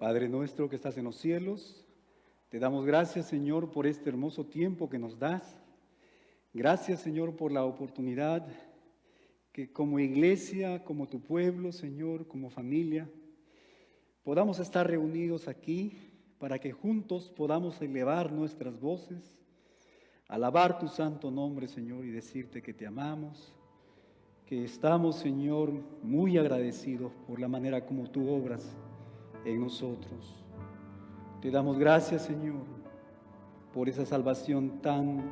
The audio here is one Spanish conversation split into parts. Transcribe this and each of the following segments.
Padre nuestro que estás en los cielos, te damos gracias, Señor, por este hermoso tiempo que nos das. Gracias, Señor, por la oportunidad que como iglesia, como tu pueblo, Señor, como familia, podamos estar reunidos aquí para que juntos podamos elevar nuestras voces, alabar tu santo nombre, Señor, y decirte que te amamos, que estamos, Señor, muy agradecidos por la manera como tú obras en nosotros. Te damos gracias, Señor, por esa salvación tan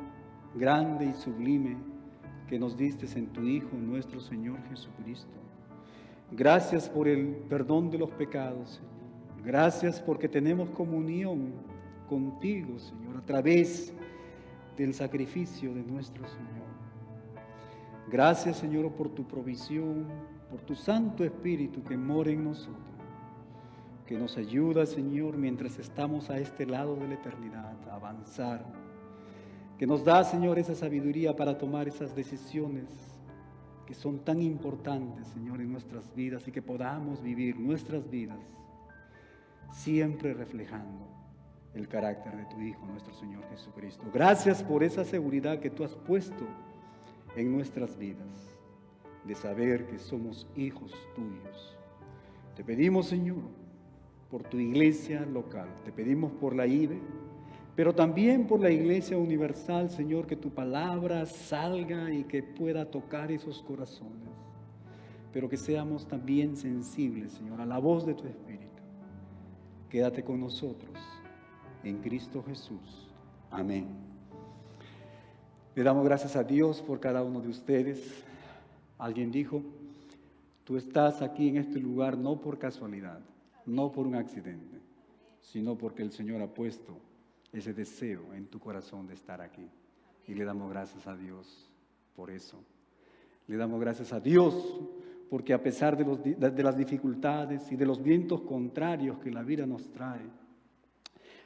grande y sublime que nos diste en tu Hijo, nuestro Señor Jesucristo. Gracias por el perdón de los pecados, Señor. Gracias porque tenemos comunión contigo, Señor, a través del sacrificio de nuestro Señor. Gracias, Señor, por tu provisión, por tu Santo Espíritu que mora en nosotros, que nos ayuda, Señor, mientras estamos a este lado de la eternidad, a avanzar, que nos da, Señor, esa sabiduría para tomar esas decisiones que son tan importantes, Señor, en nuestras vidas y que podamos vivir nuestras vidas siempre reflejando el carácter de tu Hijo, nuestro Señor Jesucristo. Gracias por esa seguridad que tú has puesto en nuestras vidas, de saber que somos hijos tuyos. Te pedimos, Señor, por tu iglesia local, te pedimos por la IBE, pero también por la iglesia universal, Señor, que tu palabra salga y que pueda tocar esos corazones, pero que seamos también sensibles, Señor, a la voz de tu Espíritu. Quédate con nosotros, en Cristo Jesús. Amén. Le damos gracias a Dios por cada uno de ustedes. Alguien dijo, tú estás aquí en este lugar no por casualidad, no por un accidente, sino porque el Señor ha puesto ese deseo en tu corazón de estar aquí. Y le damos gracias a Dios por eso. Le damos gracias a Dios porque a pesar de las dificultades y de los vientos contrarios que la vida nos trae,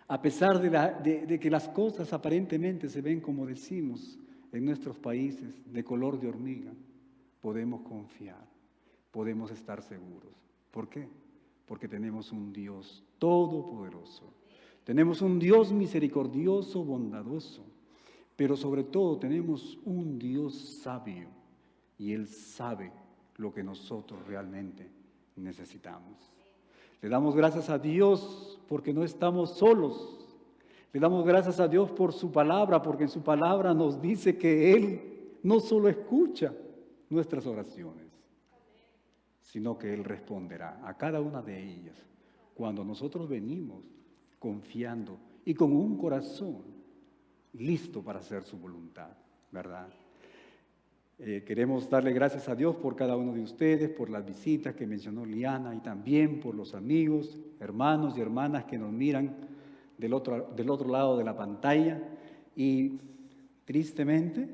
a pesar de que las cosas aparentemente se ven, como decimos en nuestros países, de color de hormiga, podemos confiar, podemos estar seguros. ¿Por qué? Porque tenemos un Dios todopoderoso. Tenemos un Dios misericordioso, bondadoso, pero sobre todo tenemos un Dios sabio y Él sabe lo que nosotros realmente necesitamos. Le damos gracias a Dios porque no estamos solos. Le damos gracias a Dios por su palabra, porque en su palabra nos dice que Él no solo escucha nuestras oraciones, sino que Él responderá a cada una de ellas cuando nosotros venimos confiando y con un corazón listo para hacer su voluntad, ¿verdad? Queremos darle gracias a Dios por cada uno de ustedes, por las visitas que mencionó Liana y también por los amigos, hermanos y hermanas que nos miran del otro lado de la pantalla. Y tristemente,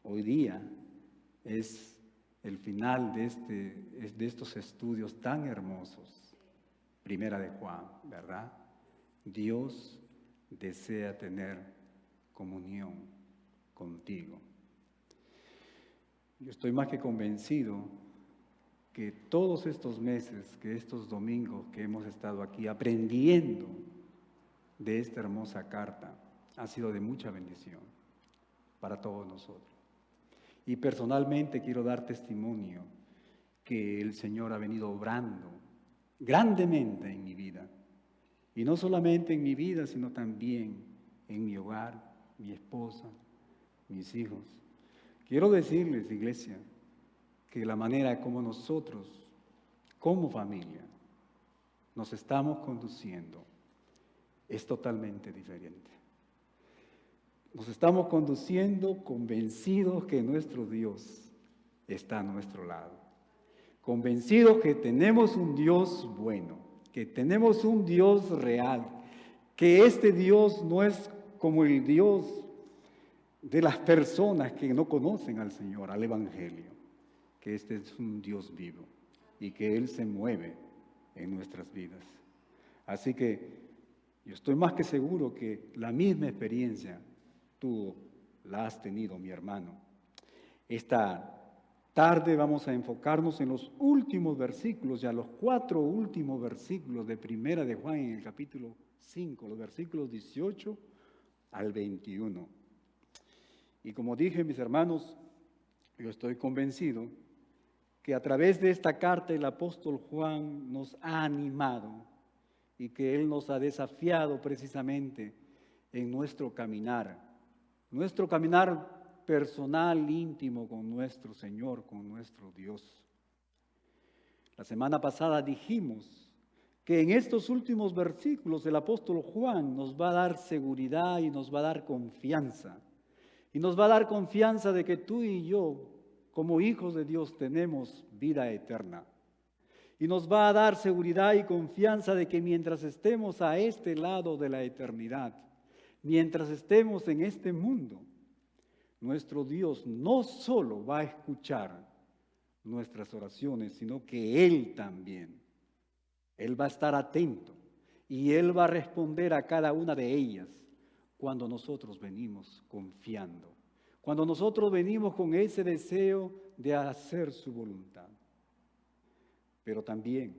hoy día es el final de estos estudios tan hermosos. Primera de Juan, ¿verdad? Dios desea tener comunión contigo. Yo estoy más que convencido que todos estos meses, que estos domingos que hemos estado aquí aprendiendo de esta hermosa carta, ha sido de mucha bendición para todos nosotros. Y personalmente quiero dar testimonio que el Señor ha venido obrando grandemente en mi vida. Y no solamente en mi vida, sino también en mi hogar, mi esposa, mis hijos. Quiero decirles, iglesia, que la manera como nosotros, como familia, nos estamos conduciendo es totalmente diferente. Nos estamos conduciendo convencidos que nuestro Dios está a nuestro lado. Convencidos que tenemos un Dios bueno, que tenemos un Dios real, que este Dios no es como el Dios de las personas que no conocen al Señor, al Evangelio, que este es un Dios vivo y que Él se mueve en nuestras vidas. Así que yo estoy más que seguro que la misma experiencia tú la has tenido, mi hermano. Esta tarde vamos a enfocarnos en los últimos versículos, ya los 4 últimos versículos de Primera de Juan en el capítulo 5, los versículos 18 al 21. Y como dije, mis hermanos, yo estoy convencido que a través de esta carta el apóstol Juan nos ha animado y que él nos ha desafiado precisamente en nuestro caminar personal, íntimo con nuestro Señor, con nuestro Dios. La semana pasada dijimos que en estos últimos versículos el apóstol Juan nos va a dar seguridad y nos va a dar confianza. Y nos va a dar confianza de que tú y yo, como hijos de Dios, tenemos vida eterna. Y nos va a dar seguridad y confianza de que mientras estemos a este lado de la eternidad, mientras estemos en este mundo, nuestro Dios no solo va a escuchar nuestras oraciones, sino que Él también. Él va a estar atento y Él va a responder a cada una de ellas cuando nosotros venimos confiando, cuando nosotros venimos con ese deseo de hacer su voluntad. Pero también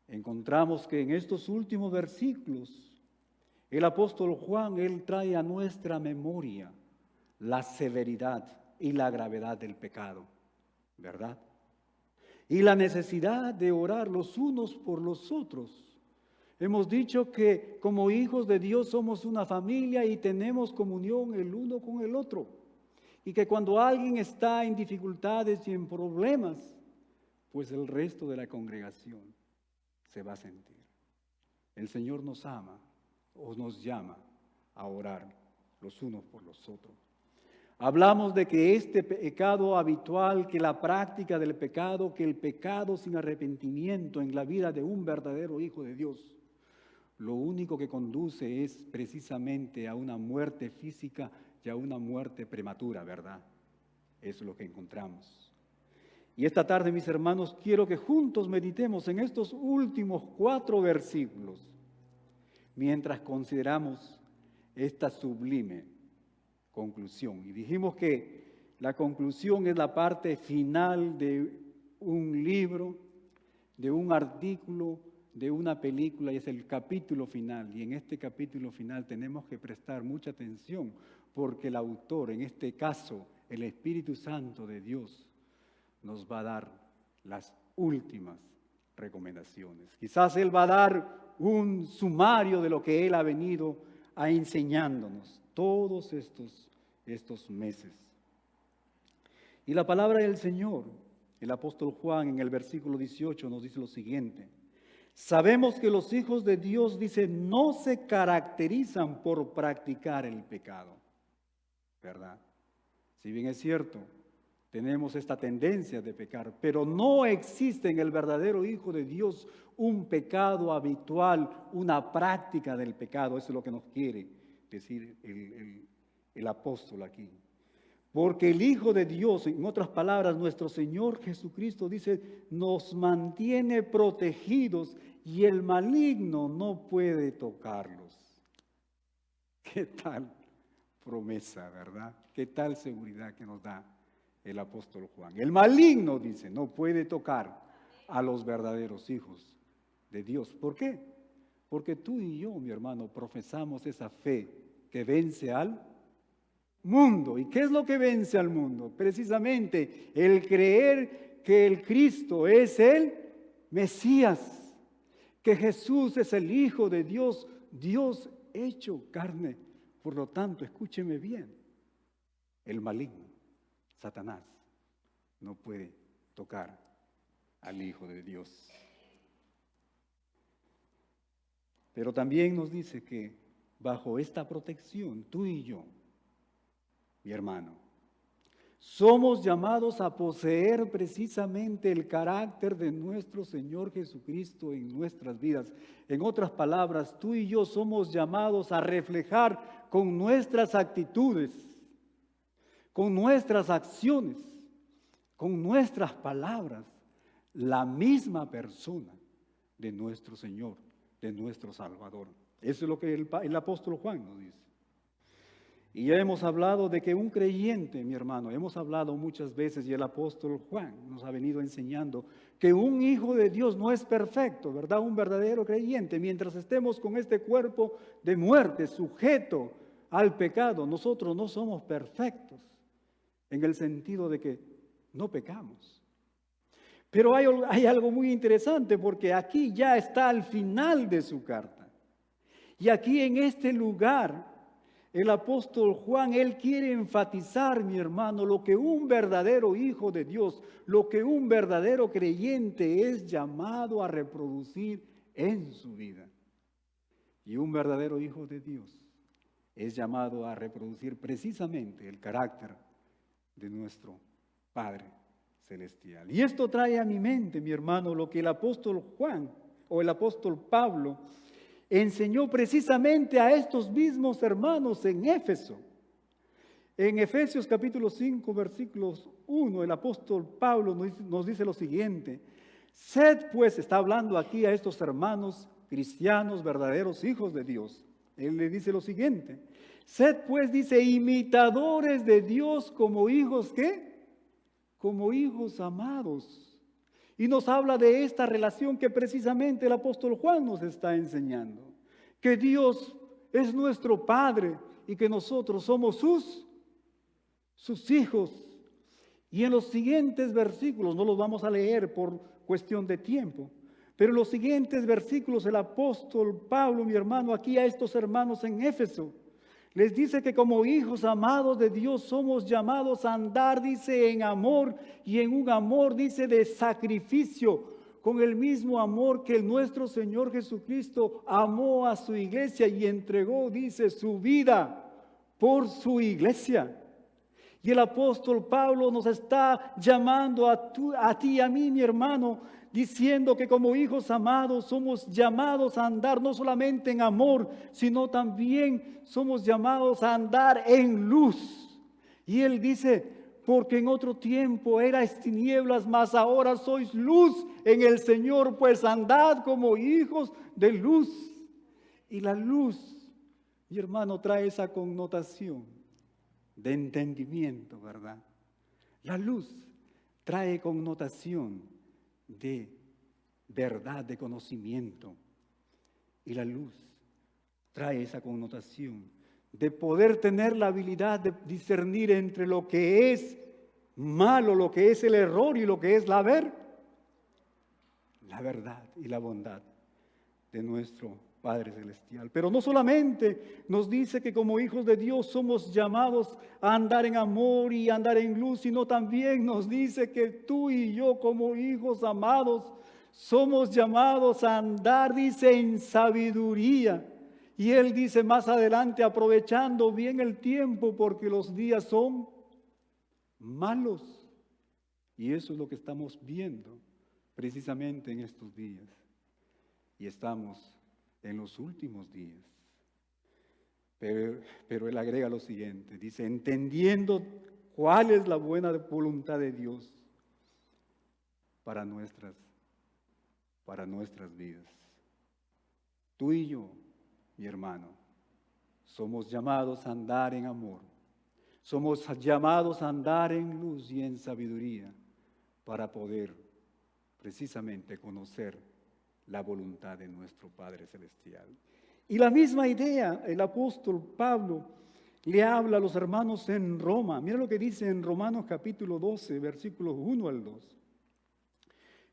encontramos que en estos últimos versículos, el apóstol Juan, él trae a nuestra memoria la severidad y la gravedad del pecado, ¿verdad? Y la necesidad de orar los unos por los otros. Hemos dicho que como hijos de Dios somos una familia y tenemos comunión el uno con el otro. Y que cuando alguien está en dificultades y en problemas, pues el resto de la congregación se va a sentir. El Señor nos ama o nos llama a orar los unos por los otros. Hablamos de que este pecado habitual, que la práctica del pecado, que el pecado sin arrepentimiento en la vida de un verdadero hijo de Dios, lo único que conduce es precisamente a una muerte física y a una muerte prematura, ¿verdad? Eso es lo que encontramos. Y esta tarde, mis hermanos, quiero que juntos meditemos en estos últimos 4 versículos, mientras consideramos esta sublime conclusión. Y dijimos que la conclusión es la parte final de un libro, de un artículo, de una película, y es el capítulo final. Y en este capítulo final tenemos que prestar mucha atención, porque el autor, en este caso el Espíritu Santo de Dios, nos va a dar las últimas recomendaciones. Quizás Él va a dar un sumario de lo que Él ha venido a enseñándonos todos estos meses. Y la palabra del Señor, el apóstol Juan en el versículo 18 nos dice lo siguiente: sabemos que los hijos de Dios, dice, no se caracterizan por practicar el pecado, ¿verdad? Si bien es cierto, tenemos esta tendencia de pecar, pero no existe en el verdadero Hijo de Dios un pecado habitual, una práctica del pecado. Eso es lo que nos quiere decir el apóstol aquí. Porque el Hijo de Dios, en otras palabras, nuestro Señor Jesucristo, dice, nos mantiene protegidos y el maligno no puede tocarlos. ¿Qué tal promesa, verdad? ¿Qué tal seguridad que nos da el apóstol Juan? El maligno, dice, no puede tocar a los verdaderos hijos de Dios. ¿Por qué? Porque tú y yo, mi hermano, profesamos esa fe que vence al mundo. ¿Y qué es lo que vence al mundo? Precisamente el creer que el Cristo es el Mesías, que Jesús es el Hijo de Dios, Dios hecho carne. Por lo tanto, escúcheme bien, el maligno, Satanás, no puede tocar al Hijo de Dios. Pero también nos dice que bajo esta protección, tú y yo, mi hermano, somos llamados a poseer precisamente el carácter de nuestro Señor Jesucristo en nuestras vidas. En otras palabras, tú y yo somos llamados a reflejar con nuestras actitudes, con nuestras acciones, con nuestras palabras, la misma persona de nuestro Señor, de nuestro Salvador. Eso es lo que el apóstol Juan nos dice. Y ya hemos hablado de que un creyente, mi hermano, hemos hablado muchas veces y el apóstol Juan nos ha venido enseñando que un hijo de Dios no es perfecto, ¿verdad? Un verdadero creyente, mientras estemos con este cuerpo de muerte sujeto al pecado, nosotros no somos perfectos en el sentido de que no pecamos. Pero hay algo muy interesante porque aquí ya está al final de su carta. Y aquí en este lugar, el apóstol Juan, él quiere enfatizar, mi hermano, lo que un verdadero hijo de Dios, lo que un verdadero creyente es llamado a reproducir en su vida. Y un verdadero hijo de Dios es llamado a reproducir precisamente el carácter de nuestro Padre Celestial. Y esto trae a mi mente, mi hermano, lo que el apóstol Juan o el apóstol Pablo enseñó precisamente a estos mismos hermanos en Éfeso. En Efesios capítulo 5, versículos 1, el apóstol Pablo nos dice lo siguiente: sed pues, está hablando aquí a estos hermanos cristianos, verdaderos hijos de Dios. Él le dice lo siguiente: sed pues, dice, imitadores de Dios como hijos, ¿qué? Como hijos amados. Y nos habla de esta relación que precisamente el apóstol Juan nos está enseñando. Que Dios es nuestro Padre y que nosotros somos sus hijos. Y en los siguientes versículos, no los vamos a leer por cuestión de tiempo, pero en los siguientes versículos el apóstol Pablo, mi hermano, aquí a estos hermanos en Éfeso, les dice que como hijos amados de Dios somos llamados a andar, dice, en amor, y en un amor, dice, de sacrificio, con el mismo amor que nuestro Señor Jesucristo amó a su iglesia y entregó, dice, su vida por su iglesia. Y el apóstol Pablo nos está llamando a ti y a mí, mi hermano, diciendo que como hijos amados somos llamados a andar no solamente en amor, sino también somos llamados a andar en luz. Y él dice, porque en otro tiempo erais tinieblas, mas ahora sois luz en el Señor, pues andad como hijos de luz. Y la luz, mi hermano, trae esa connotación de entendimiento, ¿verdad? La luz trae connotación de verdad, de conocimiento. Y la luz trae esa connotación de poder tener la habilidad de discernir entre lo que es malo, lo que es el error y lo que es la verdad y la bondad de nuestro Padre Celestial. Pero no solamente nos dice que como hijos de Dios somos llamados a andar en amor y andar en luz, sino también nos dice que tú y yo como hijos amados somos llamados a andar, dice, en sabiduría. Y él dice más adelante, aprovechando bien el tiempo porque los días son malos. Y eso es lo que estamos viendo precisamente en estos días. Y estamos en los últimos días. Pero él agrega lo siguiente, dice, entendiendo cuál es la buena voluntad de Dios para nuestras vidas. Tú y yo, mi hermano, somos llamados a andar en amor. Somos llamados a andar en luz y en sabiduría para poder precisamente conocer la voluntad de nuestro Padre Celestial. Y la misma idea, el apóstol Pablo le habla a los hermanos en Roma. Mira lo que dice en Romanos capítulo 12, versículos 1 al 2.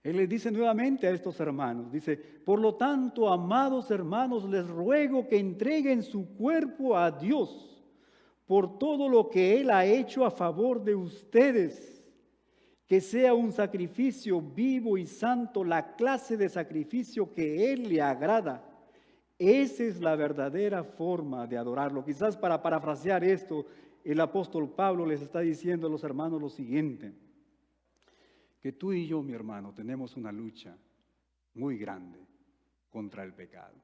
Él les dice nuevamente a estos hermanos, dice, por lo tanto, amados hermanos, les ruego que entreguen su cuerpo a Dios por todo lo que Él ha hecho a favor de ustedes, que sea un sacrificio vivo y santo, la clase de sacrificio que Él le agrada. Esa es la verdadera forma de adorarlo. Quizás para parafrasear esto, el apóstol Pablo les está diciendo a los hermanos lo siguiente, que tú y yo, mi hermano, tenemos una lucha muy grande contra el pecado.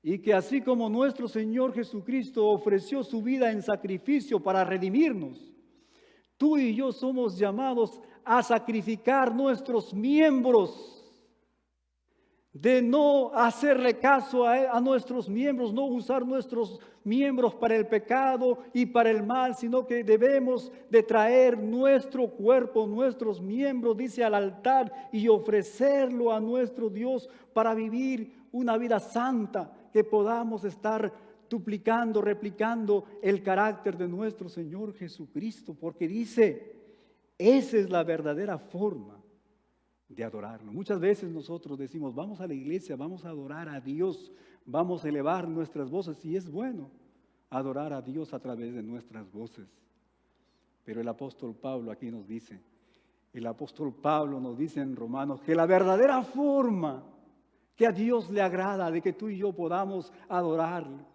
Y que así como nuestro Señor Jesucristo ofreció su vida en sacrificio para redimirnos, tú y yo somos llamados a sacrificar nuestros miembros de no hacerle caso a nuestros miembros, no usar nuestros miembros para el pecado y para el mal, sino que debemos de traer nuestro cuerpo, nuestros miembros, dice, al altar y ofrecerlo a nuestro Dios para vivir una vida santa, que podamos estar duplicando, replicando el carácter de nuestro Señor Jesucristo, porque dice, esa es la verdadera forma de adorarlo. Muchas veces nosotros decimos, vamos a la iglesia, vamos a adorar a Dios, vamos a elevar nuestras voces, y es bueno adorar a Dios a través de nuestras voces. Pero el apóstol Pablo aquí nos dice, el apóstol Pablo nos dice en Romanos que la verdadera forma que a Dios le agrada de que tú y yo podamos adorarlo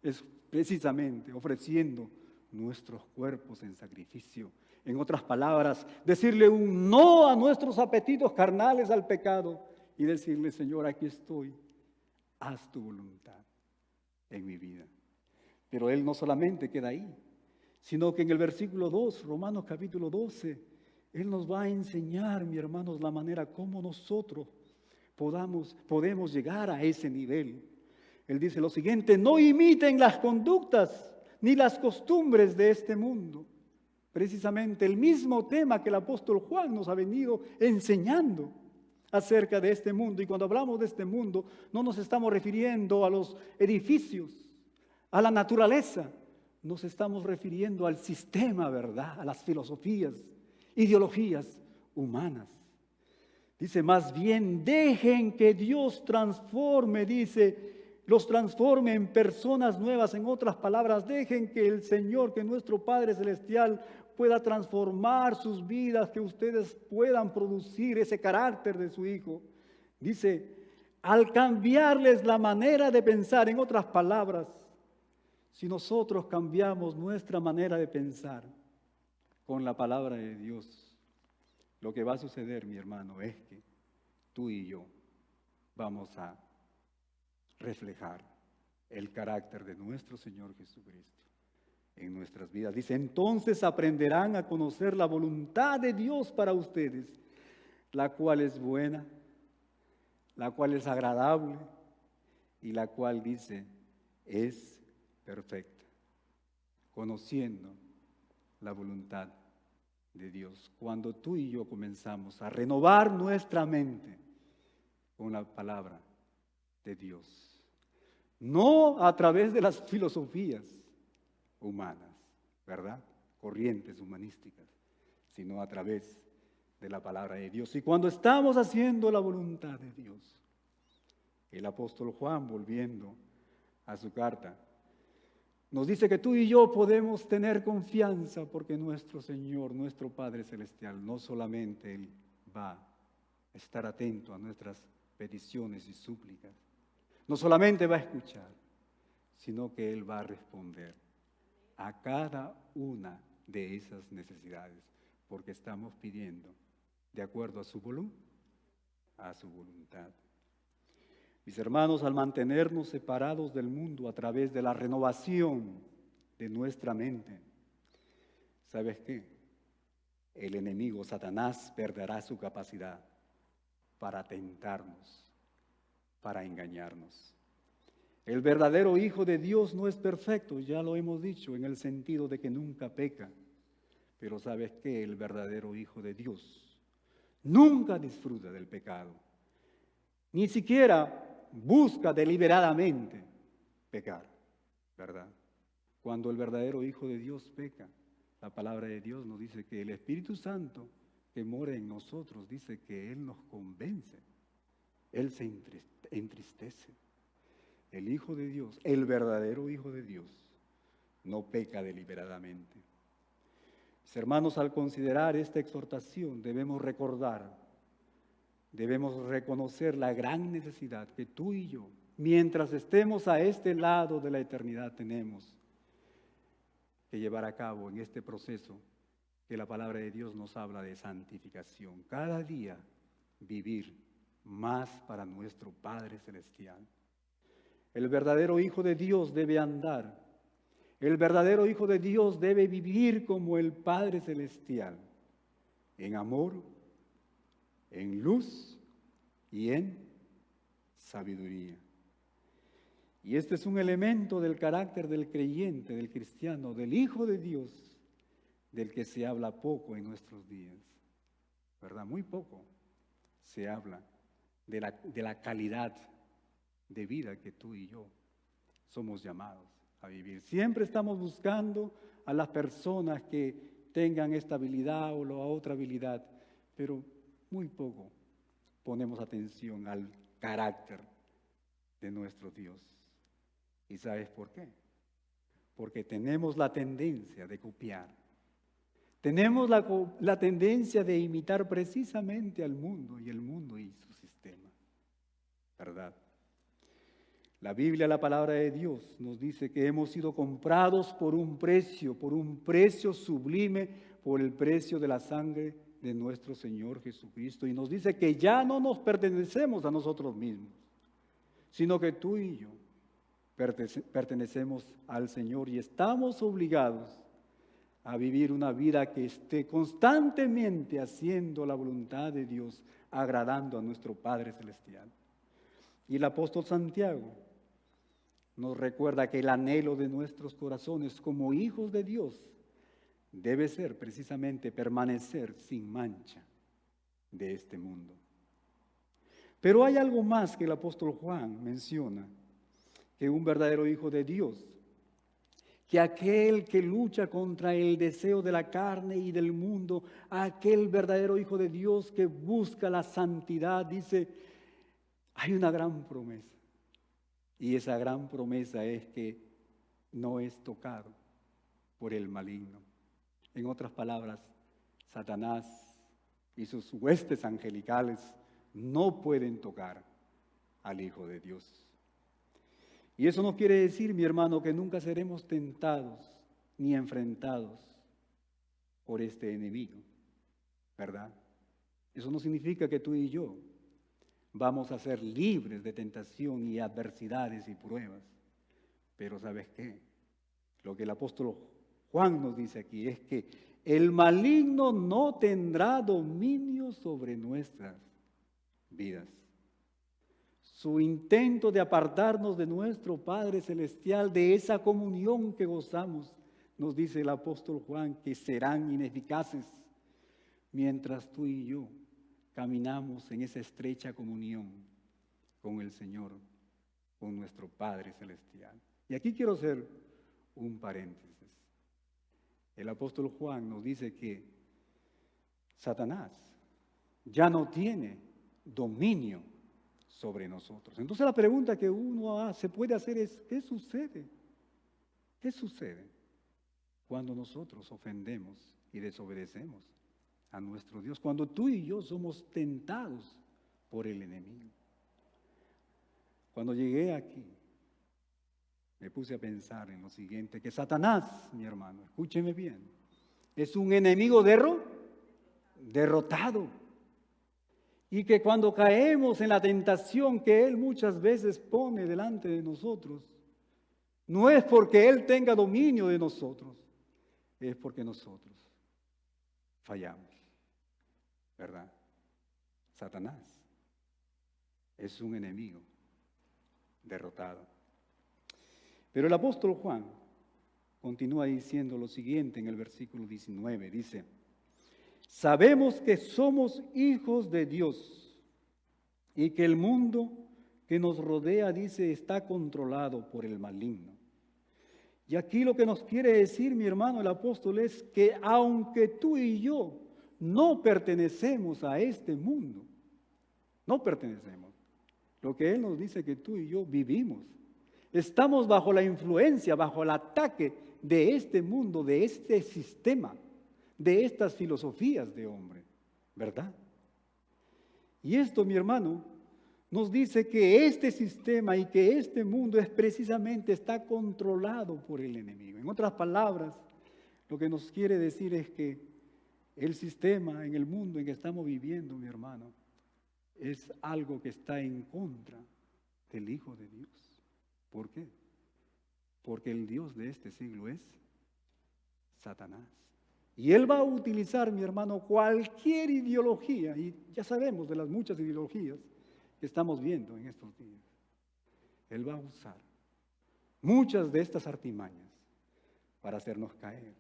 es precisamente ofreciendo nuestros cuerpos en sacrificio. En otras palabras, decirle un no a nuestros apetitos carnales, al pecado, y decirle, Señor, aquí estoy, haz tu voluntad en mi vida. Pero Él no solamente queda ahí, sino que en el versículo 2, Romanos capítulo 12, Él nos va a enseñar, mis hermanos, la manera como nosotros podemos llegar a ese nivel. Él dice lo siguiente, no imiten las conductas ni las costumbres de este mundo. Precisamente el mismo tema que el apóstol Juan nos ha venido enseñando acerca de este mundo. Y cuando hablamos de este mundo, no nos estamos refiriendo a los edificios, a la naturaleza. Nos estamos refiriendo al sistema, ¿verdad? A las filosofías, ideologías humanas. Dice, más bien dejen que Dios transforme, dice, los transforme en personas nuevas. En otras palabras, dejen que el Señor, que nuestro Padre Celestial pueda transformar sus vidas, que ustedes puedan producir ese carácter de su Hijo. Dice, al cambiarles la manera de pensar, en otras palabras, si nosotros cambiamos nuestra manera de pensar con la palabra de Dios, lo que va a suceder, mi hermano, es que tú y yo vamos a reflejar el carácter de nuestro Señor Jesucristo en nuestras vidas. Dice, entonces aprenderán a conocer la voluntad de Dios para ustedes, la cual es buena, la cual es agradable y la cual, dice, es perfecta. Conociendo la voluntad de Dios. Cuando tú y yo comenzamos a renovar nuestra mente con la palabra de Dios, no a través de las filosofías humanas, ¿verdad? Corrientes humanísticas, sino a través de la palabra de Dios. Y cuando estamos haciendo la voluntad de Dios, el apóstol Juan, volviendo a su carta, nos dice que tú y yo podemos tener confianza porque nuestro Señor, nuestro Padre Celestial, no solamente Él va a estar atento a nuestras peticiones y súplicas, no solamente va a escuchar, sino que Él va a responder a cada una de esas necesidades, porque estamos pidiendo de acuerdo a su voluntad. Mis hermanos, al mantenernos separados del mundo a través de la renovación de nuestra mente, ¿sabes qué? El enemigo, Satanás, perderá su capacidad para tentarnos, para engañarnos. El verdadero Hijo de Dios no es perfecto, ya lo hemos dicho, en el sentido de que nunca peca. Pero ¿sabes qué? El verdadero Hijo de Dios nunca disfruta del pecado, ni siquiera busca deliberadamente pecar, ¿verdad? Cuando el verdadero Hijo de Dios peca, la palabra de Dios nos dice que el Espíritu Santo que mora en nosotros, dice que Él nos convence, Él se entristece. El Hijo de Dios, el verdadero Hijo de Dios, no peca deliberadamente. Mis hermanos, al considerar esta exhortación, debemos recordar, debemos reconocer la gran necesidad que tú y yo, mientras estemos a este lado de la eternidad, tenemos que llevar a cabo en este proceso que la palabra de Dios nos habla de santificación. Cada día vivir más para nuestro Padre Celestial. El verdadero Hijo de Dios debe andar. El verdadero Hijo de Dios debe vivir como el Padre Celestial, en amor, en luz y en sabiduría. Y este es un elemento del carácter del creyente, del cristiano, del Hijo de Dios, del que se habla poco en nuestros días, ¿verdad? Muy poco se habla de la calidad de vida que tú y yo somos llamados a vivir. Siempre estamos buscando a las personas que tengan esta habilidad o la otra habilidad, pero muy poco ponemos atención al carácter de nuestro Dios. ¿Y sabes por qué? Porque tenemos la tendencia de copiar. Tenemos la tendencia de imitar precisamente al mundo y el mundo y su sistema, ¿verdad? La Biblia, la palabra de Dios, nos dice que hemos sido comprados por un precio sublime, por el precio de la sangre de nuestro Señor Jesucristo. Y nos dice que ya no nos pertenecemos a nosotros mismos, sino que tú y yo pertenecemos al Señor y estamos obligados a vivir una vida que esté constantemente haciendo la voluntad de Dios, agradando a nuestro Padre Celestial. Y el apóstol Santiago nos recuerda que el anhelo de nuestros corazones como hijos de Dios debe ser precisamente permanecer sin mancha de este mundo. Pero hay algo más que el apóstol Juan menciona, que un verdadero hijo de Dios, que aquel que lucha contra el deseo de la carne y del mundo, aquel verdadero hijo de Dios que busca la santidad, dice, hay una gran promesa. Y esa gran promesa es que no es tocado por el maligno. En otras palabras, Satanás y sus huestes angelicales no pueden tocar al Hijo de Dios. Y eso no quiere decir, mi hermano, que nunca seremos tentados ni enfrentados por este enemigo, ¿verdad? Eso no significa que tú y yo vamos a ser libres de tentación y adversidades y pruebas. Pero ¿sabes qué? Lo que el apóstol Juan nos dice aquí es que el maligno no tendrá dominio sobre nuestras vidas. Su intento de apartarnos de nuestro Padre Celestial, de esa comunión que gozamos, nos dice el apóstol Juan, que serán ineficaces mientras tú y yo caminamos en esa estrecha comunión con el Señor, con nuestro Padre Celestial. Y aquí quiero hacer un paréntesis. El apóstol Juan nos dice que Satanás ya no tiene dominio sobre nosotros. Entonces la pregunta que uno se puede hacer es, ¿qué sucede? ¿Qué sucede cuando nosotros ofendemos y desobedecemos a nuestro Dios? Cuando tú y yo somos tentados por el enemigo. Cuando llegué aquí, me puse a pensar en lo siguiente, que Satanás, mi hermano, escúcheme bien, es un enemigo derrotado. Y que cuando caemos en la tentación que Él muchas veces pone delante de nosotros, no es porque Él tenga dominio de nosotros, es porque nosotros fallamos, ¿verdad? Satanás es un enemigo derrotado. Pero el apóstol Juan continúa diciendo lo siguiente en el versículo 19, dice, sabemos que somos hijos de Dios y que el mundo que nos rodea, dice, está controlado por el maligno. Y aquí lo que nos quiere decir, mi hermano, el apóstol, es que aunque tú y yo no pertenecemos a este mundo, no pertenecemos. Lo que Él nos dice que tú y yo vivimos. Estamos bajo la influencia, bajo el ataque de este mundo, de este sistema, de estas filosofías de hombre, ¿verdad? Y esto, mi hermano, nos dice que este sistema y que este mundo está controlado por el enemigo. En otras palabras, lo que nos quiere decir es que el sistema en el mundo en que estamos viviendo, mi hermano, es algo que está en contra del Hijo de Dios. ¿Por qué? Porque el Dios de este siglo es Satanás. Y él va a utilizar, mi hermano, cualquier ideología, y ya sabemos de las muchas ideologías que estamos viendo en estos días. Él va a usar muchas de estas artimañas para hacernos caer.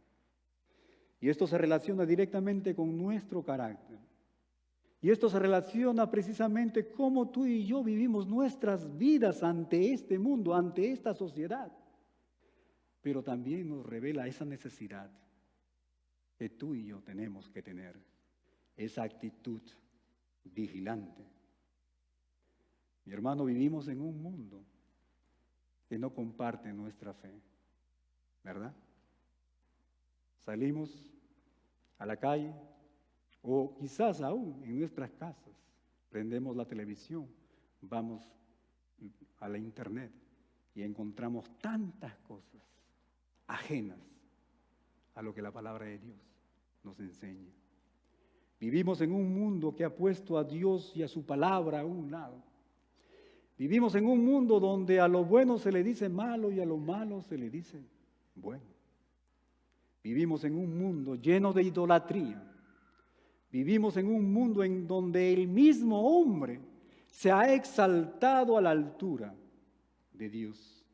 Y esto se relaciona directamente con nuestro carácter. Y esto se relaciona precisamente cómo tú y yo vivimos nuestras vidas ante este mundo, ante esta sociedad. Pero también nos revela esa necesidad que tú y yo tenemos que tener, esa actitud vigilante. Mi hermano, vivimos en un mundo que no comparte nuestra fe, ¿verdad? Salimos a la calle o quizás aún en nuestras casas, prendemos la televisión, vamos a la internet y encontramos tantas cosas ajenas a lo que la palabra de Dios nos enseña. Vivimos en un mundo que ha puesto a Dios y a su palabra a un lado. Vivimos en un mundo donde a lo bueno se le dice malo y a lo malo se le dice bueno. Vivimos en un mundo lleno de idolatría. Vivimos en un mundo en donde el mismo hombre se ha exaltado a la altura de Dios.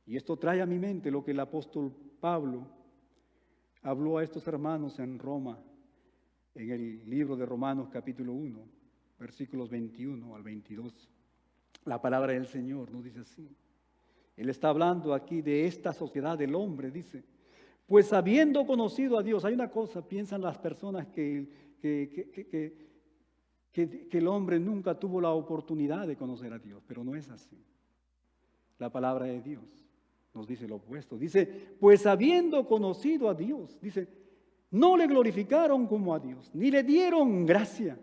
Y esto trae a mi mente lo que el apóstol Pablo habló a estos hermanos en Roma, en el libro de Romanos capítulo 1, versículos 21 al 22. La palabra del Señor nos dice así. Él está hablando aquí de esta sociedad del hombre, dice, pues habiendo conocido a Dios, hay una cosa, piensan las personas que el hombre nunca tuvo la oportunidad de conocer a Dios, pero no es así. La palabra de Dios nos dice lo opuesto. Dice, pues habiendo conocido a Dios, dice, no le glorificaron como a Dios, ni le dieron gracia,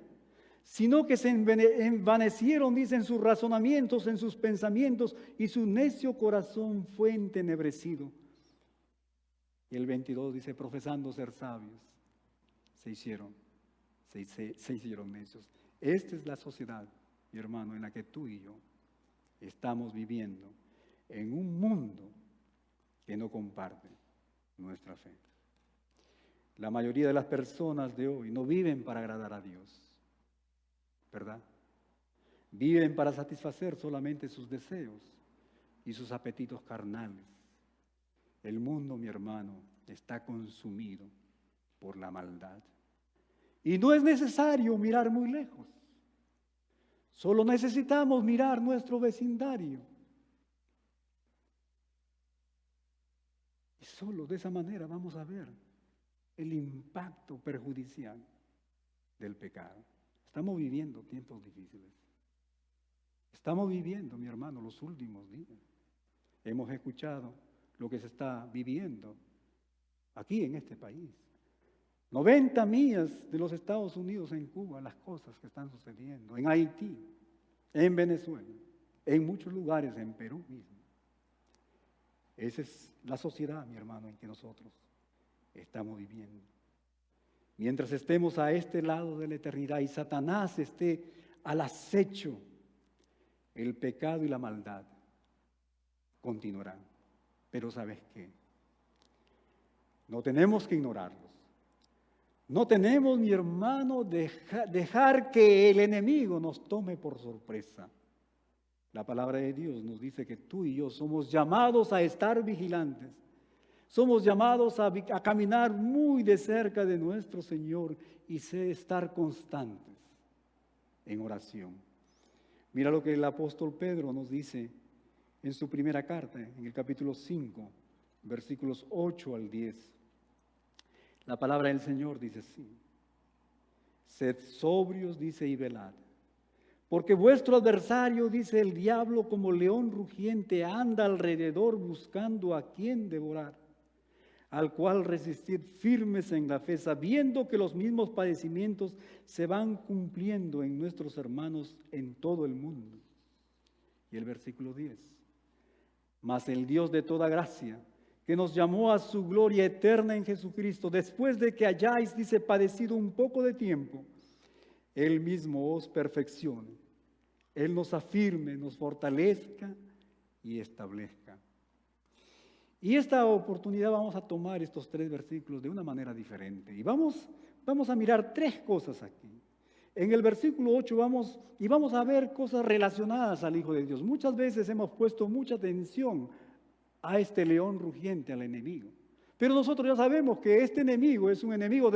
sino que se envanecieron, dice, en sus razonamientos, en sus pensamientos, y su necio corazón fue entenebrecido. Y el 22 dice, profesando ser sabios, se hicieron necios. Esta es la sociedad, mi hermano, en la que tú y yo estamos viviendo, en un mundo que no comparte nuestra fe. La mayoría de las personas de hoy no viven para agradar a Dios, ¿verdad? Viven para satisfacer solamente sus deseos y sus apetitos carnales. El mundo, mi hermano, está consumido por la maldad. Y no es necesario mirar muy lejos. Solo necesitamos mirar nuestro vecindario. Y solo de esa manera vamos a ver el impacto perjudicial del pecado. Estamos viviendo tiempos difíciles. Estamos viviendo, mi hermano, los últimos días. Hemos escuchado lo que se está viviendo aquí en este país. 90 millas de los Estados Unidos en Cuba, las cosas que están sucediendo, en Haití, en Venezuela, en muchos lugares, en Perú mismo. Esa es la sociedad, mi hermano, en que nosotros estamos viviendo. Mientras estemos a este lado de la eternidad y Satanás esté al acecho, el pecado y la maldad continuarán. Pero ¿sabes qué? No tenemos que ignorarlos. No tenemos, mi hermano, dejar que el enemigo nos tome por sorpresa. La palabra de Dios nos dice que tú y yo somos llamados a estar vigilantes. Somos llamados a caminar muy de cerca de nuestro Señor y estar constantes en oración. Mira lo que el apóstol Pedro nos dice en su primera carta, en el capítulo 5, versículos 8 al 10. La palabra del Señor dice así: sed sobrios, dice, y velad, porque vuestro adversario, dice, el diablo, como león rugiente, anda alrededor buscando a quien devorar, al cual resistid firmes en la fe, sabiendo que los mismos padecimientos se van cumpliendo en nuestros hermanos en todo el mundo. Y el versículo 10: mas el Dios de toda gracia, que nos llamó a su gloria eterna en Jesucristo, después de que hayáis, dice, padecido un poco de tiempo, Él mismo os perfeccione, Él nos afirme, nos fortalezca y establezca. Y esta oportunidad vamos a tomar estos 3 versículos de una manera diferente. Y vamos a mirar 3 cosas aquí. En el versículo 8 vamos a ver cosas relacionadas al Hijo de Dios. Muchas veces hemos puesto mucha atención a este león rugiente, al enemigo. Pero nosotros ya sabemos que este enemigo es un enemigo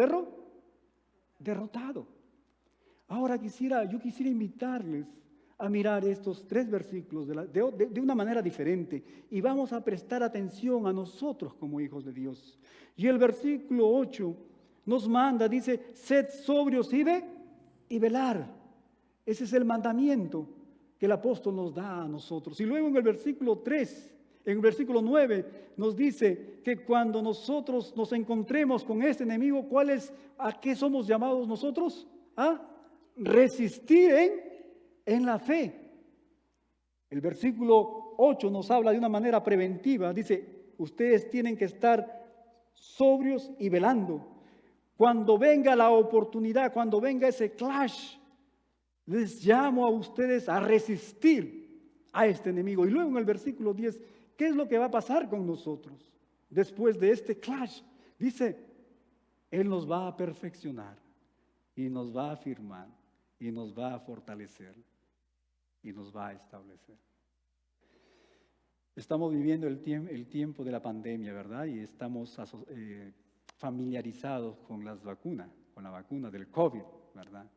derrotado. Ahora yo quisiera invitarles a mirar estos 3 versículos de una manera diferente y vamos a prestar atención a nosotros como hijos de Dios. Y el versículo 8 nos manda, dice, sed sobrios y velar. Ese es el mandamiento que el apóstol nos da a nosotros. Y luego en el versículo 3, en el versículo 9 nos dice que cuando nosotros nos encontremos con este enemigo, ¿a qué somos llamados nosotros? A resistir en la fe. El versículo 8 nos habla de una manera preventiva. Dice, ustedes tienen que estar sobrios y velando. Cuando venga la oportunidad, cuando venga ese clash, les llamo a ustedes a resistir a este enemigo. Y luego en el versículo 10, ¿qué es lo que va a pasar con nosotros después de este clash? Dice, Él nos va a perfeccionar y nos va a afirmar y nos va a fortalecer y nos va a establecer. Estamos viviendo el tiempo de la pandemia, ¿verdad? Y estamos familiarizados con la vacuna del COVID, ¿verdad?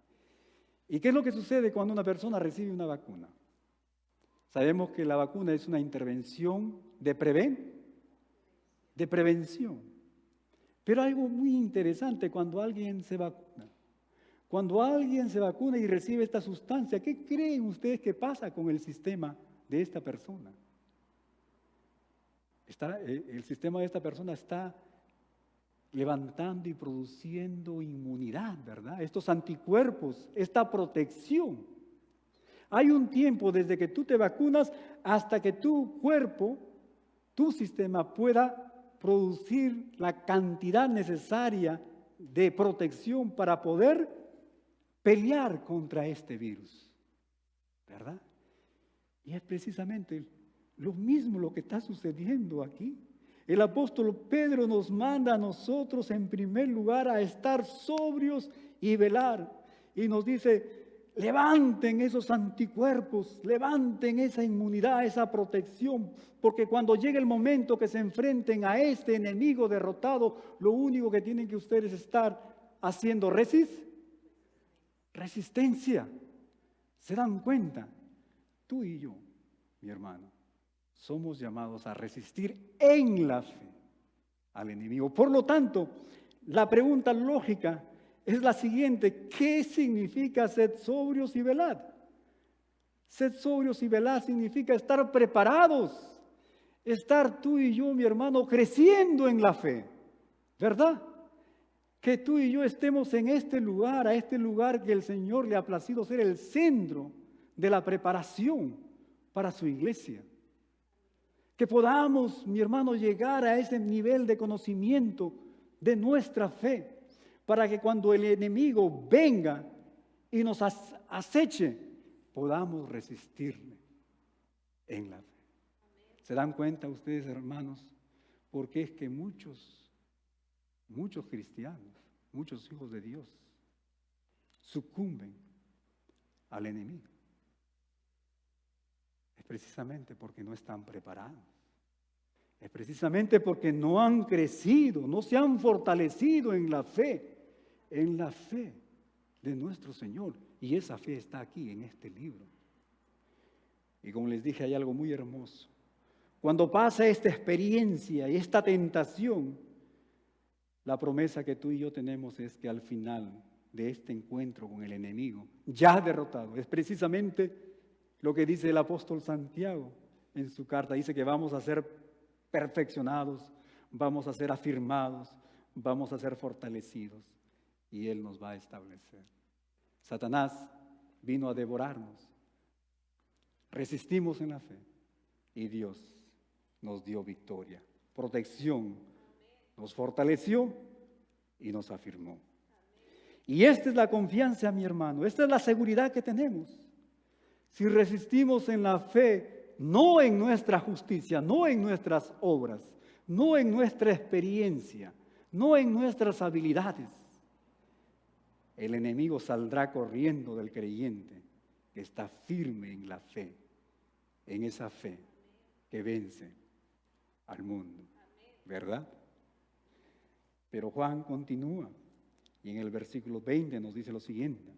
¿Y qué es lo que sucede cuando una persona recibe una vacuna? Sabemos que la vacuna es una intervención de prevención. Pero algo muy interesante cuando alguien se vacuna. Cuando alguien se vacuna y recibe esta sustancia, ¿qué creen ustedes que pasa con el sistema de esta persona? El sistema de esta persona está levantando y produciendo inmunidad, ¿verdad? Estos anticuerpos, esta protección. Hay un tiempo desde que tú te vacunas hasta que tu cuerpo, tu sistema pueda producir la cantidad necesaria de protección para poder pelear contra este virus, ¿verdad? Y es precisamente lo mismo lo que está sucediendo aquí. El apóstol Pedro nos manda a nosotros en primer lugar a estar sobrios y velar. Y nos dice, levanten esos anticuerpos, levanten esa inmunidad, esa protección, porque cuando llegue el momento que se enfrenten a este enemigo derrotado, lo único que tienen que ustedes estar haciendo resistencia. ¿Se dan cuenta? Tú y yo, mi hermano, somos llamados a resistir en la fe al enemigo. Por lo tanto, la pregunta lógica es la siguiente: ¿qué significa sed sobrios y velad? Sed sobrios y velad significa estar preparados, estar tú y yo, mi hermano, creciendo en la fe, ¿verdad? Que tú y yo estemos en este lugar, a este lugar que el Señor le ha placido ser el centro de la preparación para su iglesia. Que podamos, mi hermano, llegar a ese nivel de conocimiento de nuestra fe, para que cuando el enemigo venga y nos aceche, podamos resistirle en la fe. ¿Se dan cuenta ustedes, hermanos? Porque es que muchos cristianos, muchos hijos de Dios, sucumben al enemigo. Es precisamente porque no están preparados. Es precisamente porque no han crecido, no se han fortalecido en la fe de nuestro Señor. Y esa fe está aquí en este libro. Y como les dije, hay algo muy hermoso. Cuando pasa esta experiencia y esta tentación, la promesa que tú y yo tenemos es que al final de este encuentro con el enemigo, ya derrotado, es precisamente lo que dice el apóstol Santiago en su carta. Dice que vamos a ser perfeccionados, vamos a ser afirmados, vamos a ser fortalecidos y Él nos va a establecer. Satanás vino a devorarnos, resistimos en la fe y Dios nos dio victoria, protección, nos fortaleció y nos afirmó. Y esta es la confianza, mi hermano, esta es la seguridad que tenemos. Si resistimos en la fe, no en nuestra justicia, no en nuestras obras, no en nuestra experiencia, no en nuestras habilidades. el enemigo saldrá corriendo del creyente que está firme en la fe, en esa fe que vence al mundo, ¿verdad? Pero Juan continúa y en el versículo 20 nos dice lo siguiente.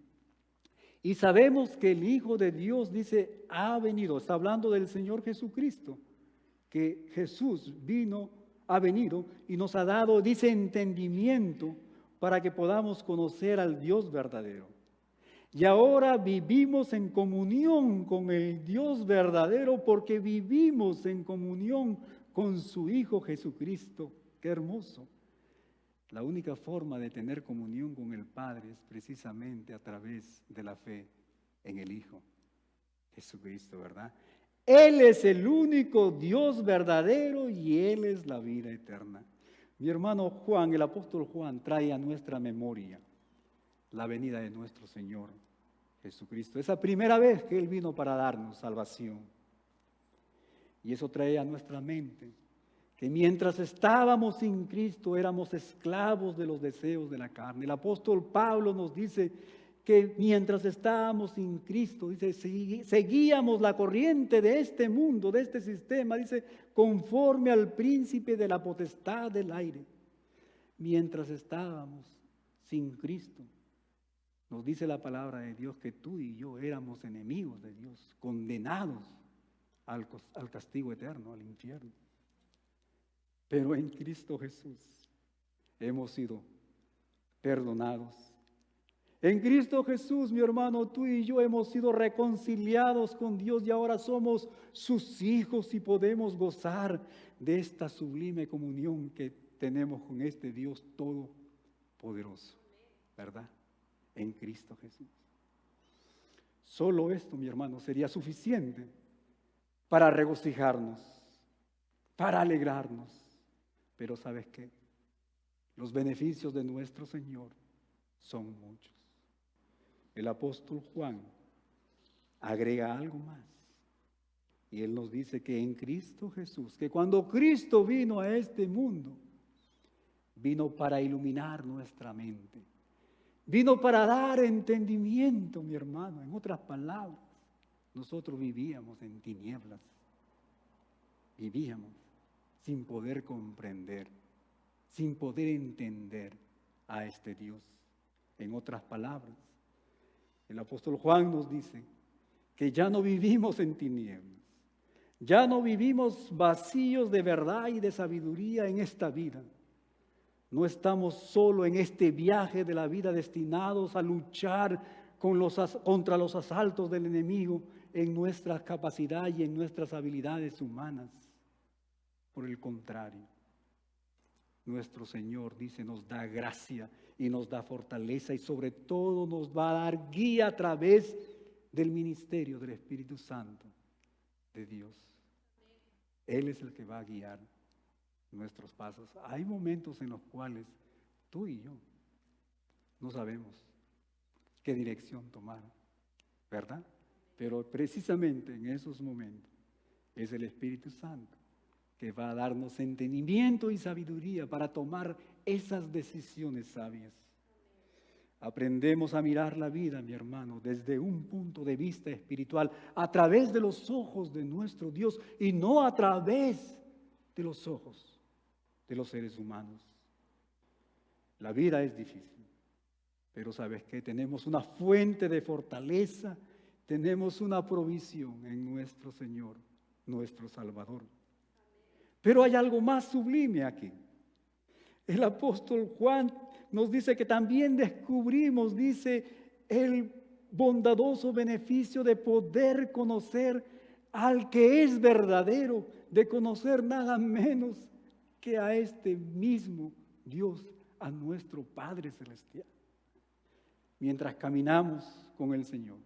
Y sabemos que el Hijo de Dios, dice, ha venido, está hablando del Señor Jesucristo, que Jesús ha venido y nos ha dado, dice, entendimiento para que podamos conocer al Dios verdadero. Y ahora vivimos en comunión con el Dios verdadero porque vivimos en comunión con su Hijo Jesucristo. ¡Qué hermoso! La única forma de tener comunión con el Padre es precisamente a través de la fe en el Hijo Jesucristo, ¿verdad? Él es el único Dios verdadero y Él es la vida eterna. Mi hermano Juan, el apóstol Juan, trae a nuestra memoria la venida de nuestro Señor Jesucristo. Esa primera vez que Él vino para darnos salvación. Y eso trae a nuestra mente que mientras estábamos sin Cristo éramos esclavos de los deseos de la carne. El apóstol Pablo nos dice que mientras estábamos sin Cristo, dice, seguíamos la corriente de este mundo, de este sistema, dice, conforme al príncipe de la potestad del aire. Mientras estábamos sin Cristo, nos dice la palabra de Dios que tú y yo éramos enemigos de Dios, condenados al castigo eterno, al infierno. Pero en Cristo Jesús hemos sido perdonados. En Cristo Jesús, mi hermano, tú y yo hemos sido reconciliados con Dios y ahora somos sus hijos y podemos gozar de esta sublime comunión que tenemos con este Dios todopoderoso, ¿verdad? En Cristo Jesús. Solo esto, mi hermano, sería suficiente para regocijarnos, para alegrarnos. Pero ¿sabes qué? Los beneficios de nuestro Señor son muchos. El apóstol Juan agrega algo más. Y él nos dice que en Cristo Jesús, que cuando Cristo vino a este mundo, vino para iluminar nuestra mente. Vino para dar entendimiento, mi hermano. En otras palabras, nosotros vivíamos en tinieblas. Vivíamos sin poder comprender, sin poder entender a este Dios. En otras palabras, el apóstol Juan nos dice que ya no vivimos en tinieblas, ya no vivimos vacíos de verdad y de sabiduría en esta vida. No estamos solo en este viaje de la vida destinados a luchar contra los asaltos del enemigo en nuestra capacidad y en nuestras habilidades humanas. Por el contrario, nuestro Señor, dice, nos da gracia y nos da fortaleza y sobre todo nos va a dar guía a través del ministerio del Espíritu Santo de Dios. Él es el que va a guiar nuestros pasos. Hay momentos en los cuales tú y yo no sabemos qué dirección tomar, ¿verdad? Pero precisamente en esos momentos es el Espíritu Santo que va a darnos entendimiento y sabiduría para tomar esas decisiones sabias. Aprendemos a mirar la vida, mi hermano, desde un punto de vista espiritual, a través de los ojos de nuestro Dios y no a través de los ojos de los seres humanos. La vida es difícil, pero ¿sabes qué? Tenemos una fuente de fortaleza, tenemos una provisión en nuestro Señor, nuestro Salvador. Pero hay algo más sublime aquí. El apóstol Juan nos dice que también descubrimos, dice, el bondadoso beneficio de poder conocer al que es verdadero, de conocer nada menos que a este mismo Dios, a nuestro Padre Celestial. Mientras caminamos con el Señor,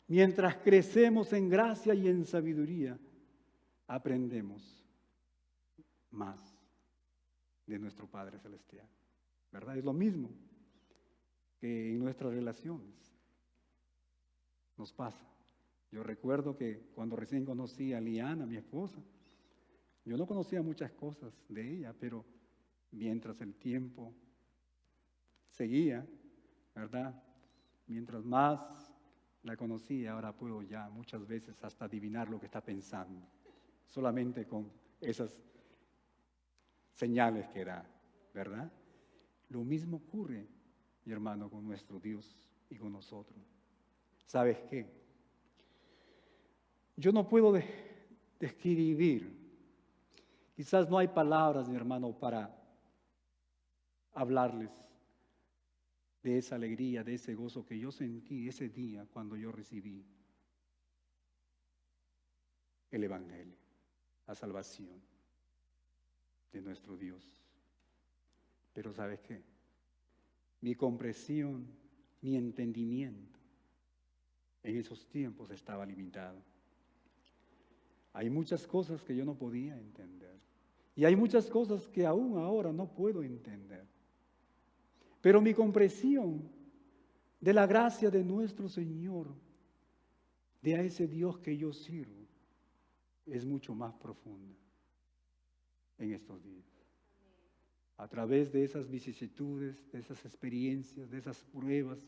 mientras crecemos en gracia y en sabiduría, aprendemos más de nuestro Padre Celestial, ¿verdad? Es lo mismo que en nuestras relaciones nos pasa. Yo recuerdo que cuando recién conocí a Liana, mi esposa, yo no conocía muchas cosas de ella, pero mientras el tiempo seguía, ¿verdad? Mientras más la conocí, ahora puedo ya muchas veces hasta adivinar lo que está pensando, solamente con esas señales que da, ¿verdad? Lo mismo ocurre, mi hermano, con nuestro Dios y con nosotros. ¿Sabes qué? Yo no puedo describir, quizás no hay palabras, mi hermano, para hablarles de esa alegría, de ese gozo que yo sentí ese día cuando yo recibí el Evangelio, la salvación de nuestro Dios. Pero ¿sabes qué? Mi comprensión, mi entendimiento en esos tiempos estaba limitado. Hay muchas cosas que yo no podía entender. Y hay muchas cosas que aún ahora no puedo entender. Pero mi comprensión de la gracia de nuestro Señor, de a ese Dios que yo sirvo, es mucho más profunda en estos días. A través de esas vicisitudes, de esas experiencias, de esas pruebas,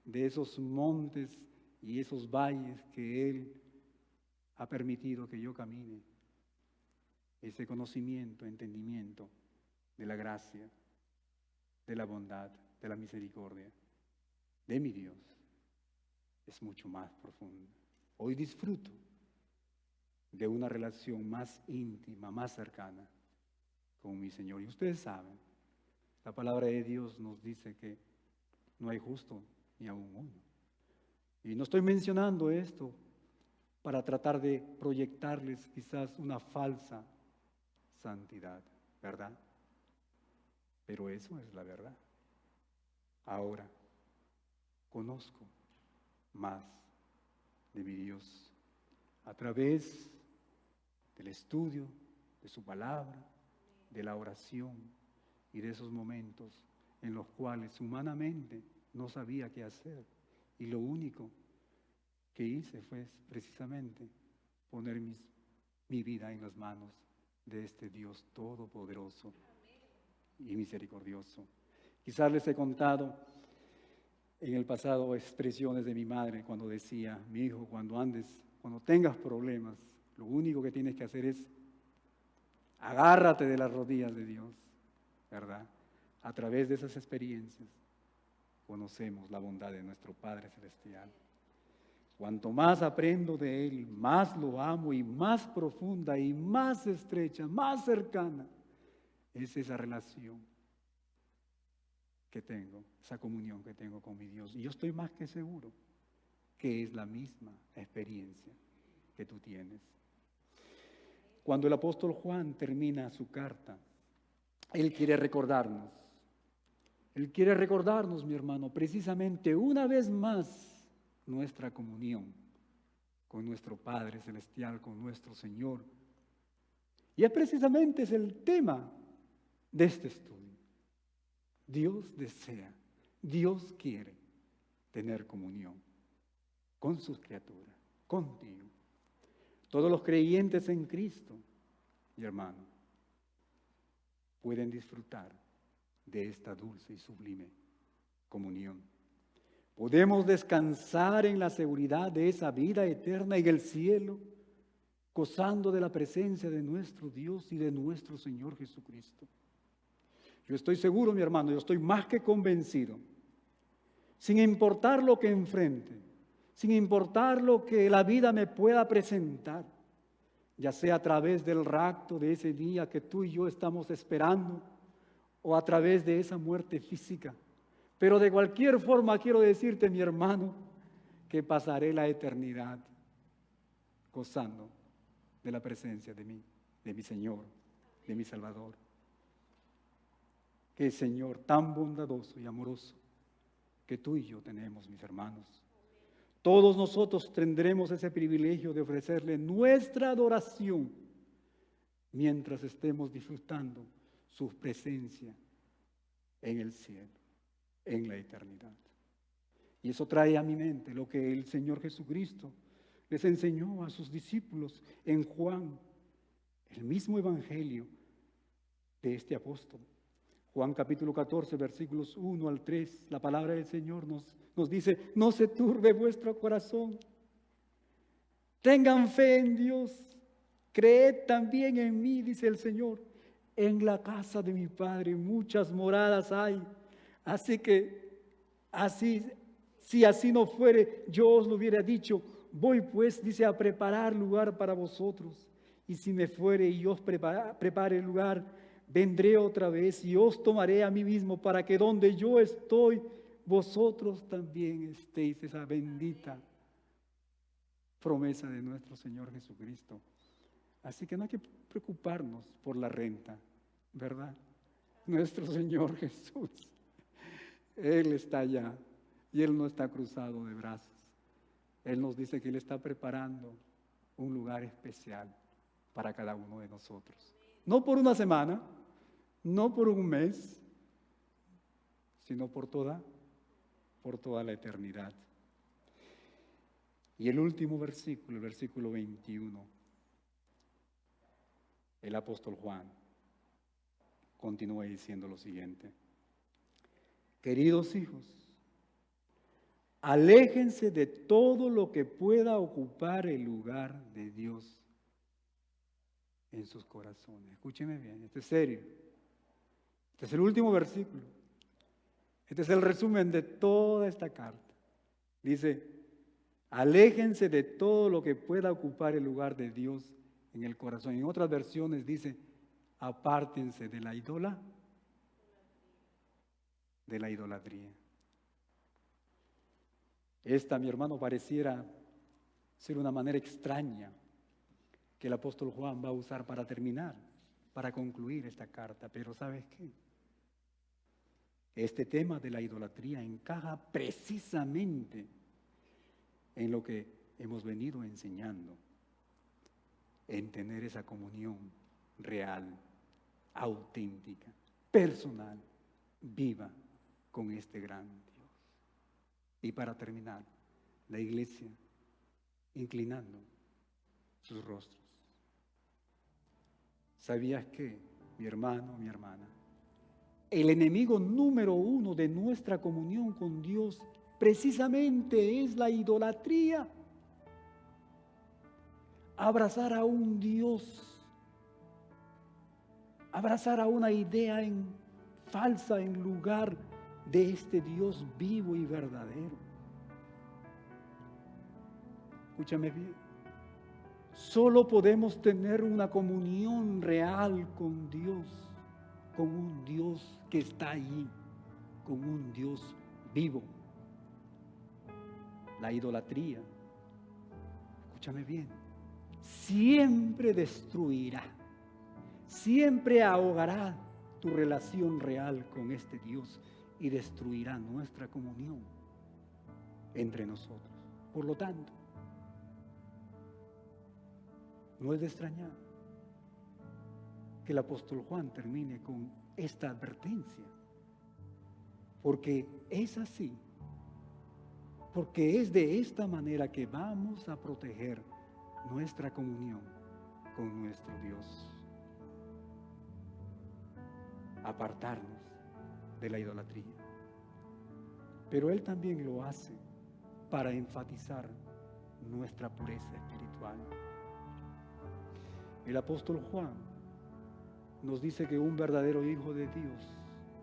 de esos montes y esos valles que Él ha permitido que yo camine, ese conocimiento, entendimiento de la gracia, de la bondad, de la misericordia de mi Dios, es mucho más profundo. Hoy disfruto de una relación más íntima, más cercana con mi Señor. Y ustedes saben, la palabra de Dios nos dice que no hay justo ni aún uno. Y no estoy mencionando esto para tratar de proyectarles quizás una falsa santidad, ¿verdad? Pero eso es la verdad. Ahora conozco más de mi Dios a través del estudio de su palabra, de la oración y de esos momentos en los cuales humanamente no sabía qué hacer. Y lo único que hice fue precisamente poner mi vida en las manos de este Dios todopoderoso y misericordioso. Quizás les he contado en el pasado expresiones de mi madre cuando decía: mi hijo, cuando tengas problemas, lo único que tienes que hacer es agárrate de las rodillas de Dios, ¿verdad? A través de esas experiencias conocemos la bondad de nuestro Padre Celestial. Cuanto más aprendo de Él, más lo amo, y más profunda y más estrecha, más cercana es esa relación que tengo, esa comunión que tengo con mi Dios. Y yo estoy más que seguro que es la misma experiencia que tú tienes. Cuando el apóstol Juan termina su carta, él quiere recordarnos, mi hermano, precisamente una vez más nuestra comunión con nuestro Padre Celestial, con nuestro Señor. Y es precisamente el tema de este estudio. Dios desea, Dios quiere tener comunión con sus criaturas, contigo. Todos los creyentes en Cristo, mi hermano, pueden disfrutar de esta dulce y sublime comunión. Podemos descansar en la seguridad de esa vida eterna en el cielo, gozando de la presencia de nuestro Dios y de nuestro Señor Jesucristo. Yo estoy seguro, mi hermano, yo estoy más que convencido, sin importar lo que enfrente, sin importar lo que la vida me pueda presentar, ya sea a través del rapto de ese día que tú y yo estamos esperando, o a través de esa muerte física. Pero de cualquier forma quiero decirte, mi hermano, que pasaré la eternidad gozando de la presencia de mi Señor, de mi Salvador. Que el Señor tan bondadoso y amoroso que tú y yo tenemos, mis hermanos. Todos nosotros tendremos ese privilegio de ofrecerle nuestra adoración mientras estemos disfrutando su presencia en el cielo, en la eternidad. Y eso trae a mi mente lo que el Señor Jesucristo les enseñó a sus discípulos en Juan, el mismo evangelio de este apóstol. Juan capítulo 14, versículos 1 al 3, la palabra del Señor nos dice, no se turbe vuestro corazón, tengan fe en Dios, creed también en mí, dice el Señor. En la casa de mi Padre muchas moradas hay, así que si así no fuere, yo os lo hubiera dicho. Voy pues, dice, a preparar lugar para vosotros. Y si me fuere y os prepare el lugar, vendré otra vez y os tomaré a mí mismo, para que donde yo estoy, vosotros también estéis. Esa bendita promesa de nuestro Señor Jesucristo. Así que no hay que preocuparnos por la renta, ¿verdad? Nuestro Señor Jesús, Él está allá y Él no está cruzado de brazos. Él nos dice que Él está preparando un lugar especial para cada uno de nosotros. No por una semana, no por un mes, sino por toda la eternidad. Y el último versículo, el versículo 21, el apóstol Juan continúa diciendo lo siguiente: queridos hijos, aléjense de todo lo que pueda ocupar el lugar de Dios en sus corazones. Escúcheme bien, esto es serio. Este es el último versículo. Este es el resumen de toda esta carta. Dice, aléjense de todo lo que pueda ocupar el lugar de Dios en el corazón. En otras versiones dice, apártense de la idolatría. Esta, mi hermano, pareciera ser una manera extraña que el apóstol Juan va a usar para terminar, para concluir esta carta. Pero ¿sabes qué? Este tema de la idolatría encaja precisamente en lo que hemos venido enseñando, en tener esa comunión real, auténtica, personal, viva con este gran Dios. Y para terminar, la iglesia inclinando sus rostros. ¿Sabías que, mi hermano, mi hermana, el enemigo número uno de nuestra comunión con Dios precisamente es la idolatría? Abrazar a un Dios, abrazar a una idea falsa en lugar de este Dios vivo y verdadero. Escúchame bien. Solo podemos tener una comunión real con Dios, con un Dios que está allí, con un Dios vivo. La idolatría, escúchame bien, siempre destruirá, siempre ahogará tu relación real con este Dios y destruirá nuestra comunión entre nosotros. Por lo tanto, no es de extrañar que el apóstol Juan termine con esta advertencia, porque es así, porque es de esta manera que vamos a proteger nuestra comunión con nuestro Dios. Apartarnos de la idolatría. Pero Él también lo hace para enfatizar nuestra pureza espiritual. El apóstol Juan nos dice que un verdadero hijo de Dios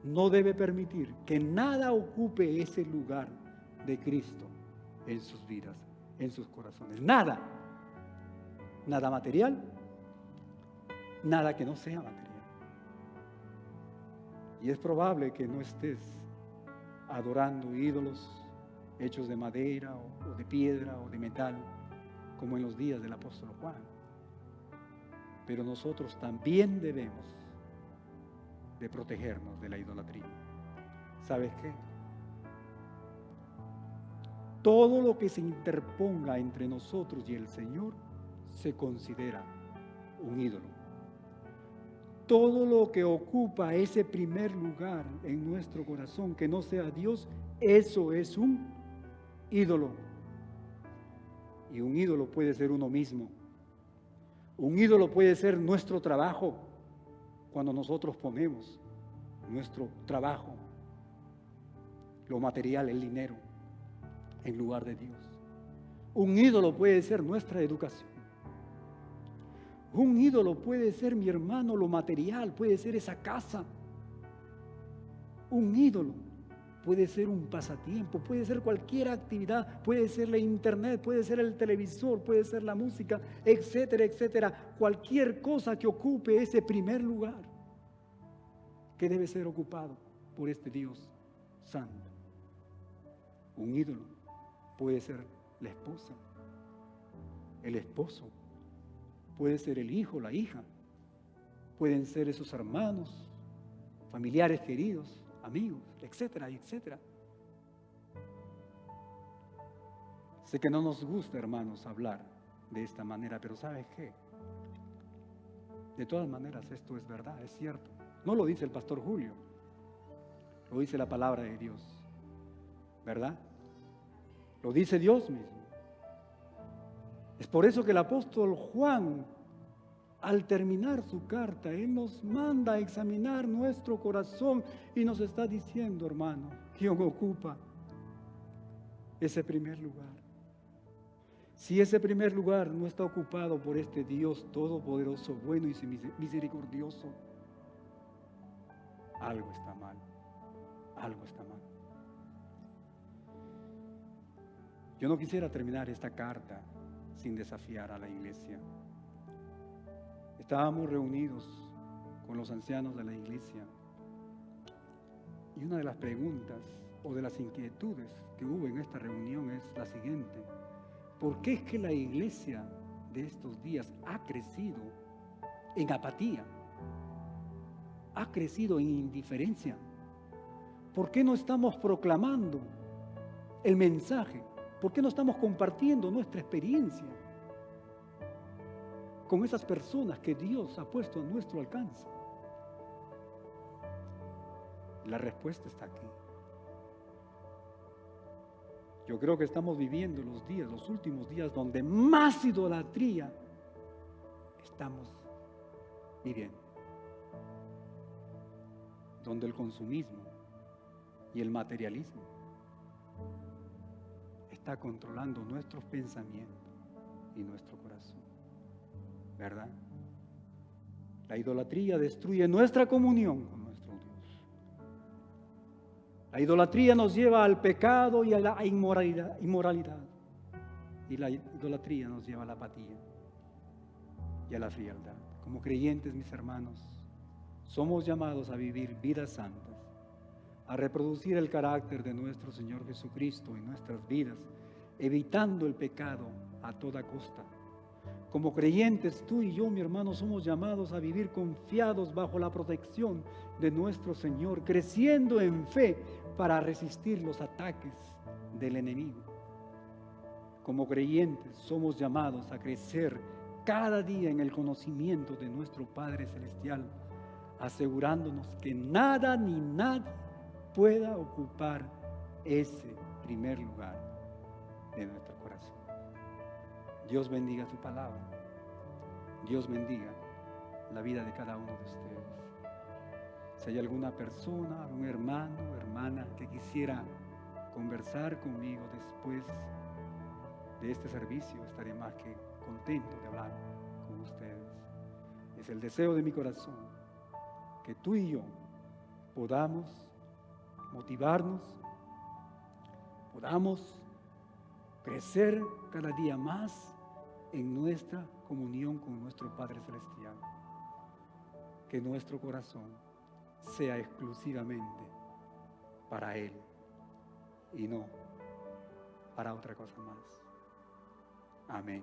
no debe permitir que nada ocupe ese lugar de Cristo en sus vidas, en sus corazones. Nada material, nada que no sea material. Y es probable que no estés adorando ídolos hechos de madera o de piedra o de metal, como en los días del apóstol Juan. Pero nosotros también debemos de protegernos de la idolatría. ¿Sabes qué? Todo lo que se interponga entre nosotros y el Señor se considera un ídolo. Todo lo que ocupa ese primer lugar en nuestro corazón, que no sea Dios, eso es un ídolo. Y un ídolo puede ser uno mismo. Un ídolo puede ser nuestro trabajo, cuando nosotros ponemos nuestro trabajo, lo material, el dinero, en lugar de Dios. Un ídolo puede ser nuestra educación. Un ídolo puede ser, mi hermano, lo material, puede ser esa casa. Un ídolo puede ser un pasatiempo, puede ser cualquier actividad, puede ser la internet, puede ser el televisor, puede ser la música, etcétera, etcétera. Cualquier cosa que ocupe ese primer lugar que debe ser ocupado por este Dios santo. Un ídolo puede ser la esposa, el esposo, puede ser el hijo, la hija, pueden ser esos hermanos, familiares queridos, amigos, etcétera, etcétera. Sé que no nos gusta, hermanos, hablar de esta manera, pero ¿sabes qué? De todas maneras, esto es verdad, es cierto. No lo dice el pastor Julio, lo dice la palabra de Dios, ¿verdad? Lo dice Dios mismo. Es por eso que el apóstol Juan, al terminar su carta, él nos manda a examinar nuestro corazón y nos está diciendo, hermano, ¿quién ocupa ese primer lugar? Si ese primer lugar no está ocupado por este Dios todopoderoso, bueno y misericordioso, algo está mal, algo está mal. Yo no quisiera terminar esta carta sin desafiar a la iglesia. Estábamos reunidos con los ancianos de la iglesia y una de las preguntas o de las inquietudes que hubo en esta reunión es la siguiente: ¿por qué es que la iglesia de estos días ha crecido en apatía? ¿Ha crecido en indiferencia? ¿Por qué no estamos proclamando el mensaje? ¿Por qué no estamos compartiendo nuestra experiencia con esas personas que Dios ha puesto a nuestro alcance? La respuesta está aquí. Yo creo que estamos viviendo los últimos días, donde más idolatría estamos viviendo. Donde el consumismo y el materialismo está controlando nuestros pensamientos y nuestro corazón, ¿verdad? La idolatría destruye nuestra comunión con nuestro Dios. La idolatría nos lleva al pecado y a la inmoralidad. Y la idolatría nos lleva a la apatía y a la frialdad. Como creyentes, mis hermanos, somos llamados a vivir vidas santas, a reproducir el carácter de nuestro Señor Jesucristo en nuestras vidas, evitando el pecado a toda costa. Como creyentes, tú y yo, mi hermano, somos llamados a vivir confiados bajo la protección de nuestro Señor, creciendo en fe para resistir los ataques del enemigo. Como creyentes, somos llamados a crecer cada día en el conocimiento de nuestro Padre Celestial, asegurándonos que nada ni nadie pueda ocupar ese primer lugar de nuestro corazón. Dios bendiga su palabra. Dios bendiga la vida de cada uno de ustedes. Si hay alguna persona, algún hermano o hermana que quisiera conversar conmigo después de este servicio, estaré más que contento de hablar con ustedes. Es el deseo de mi corazón que tú y yo podamos motivarnos, podamos crecer cada día más en nuestra comunión con nuestro Padre Celestial. Que nuestro corazón sea exclusivamente para Él y no para otra cosa más. Amén.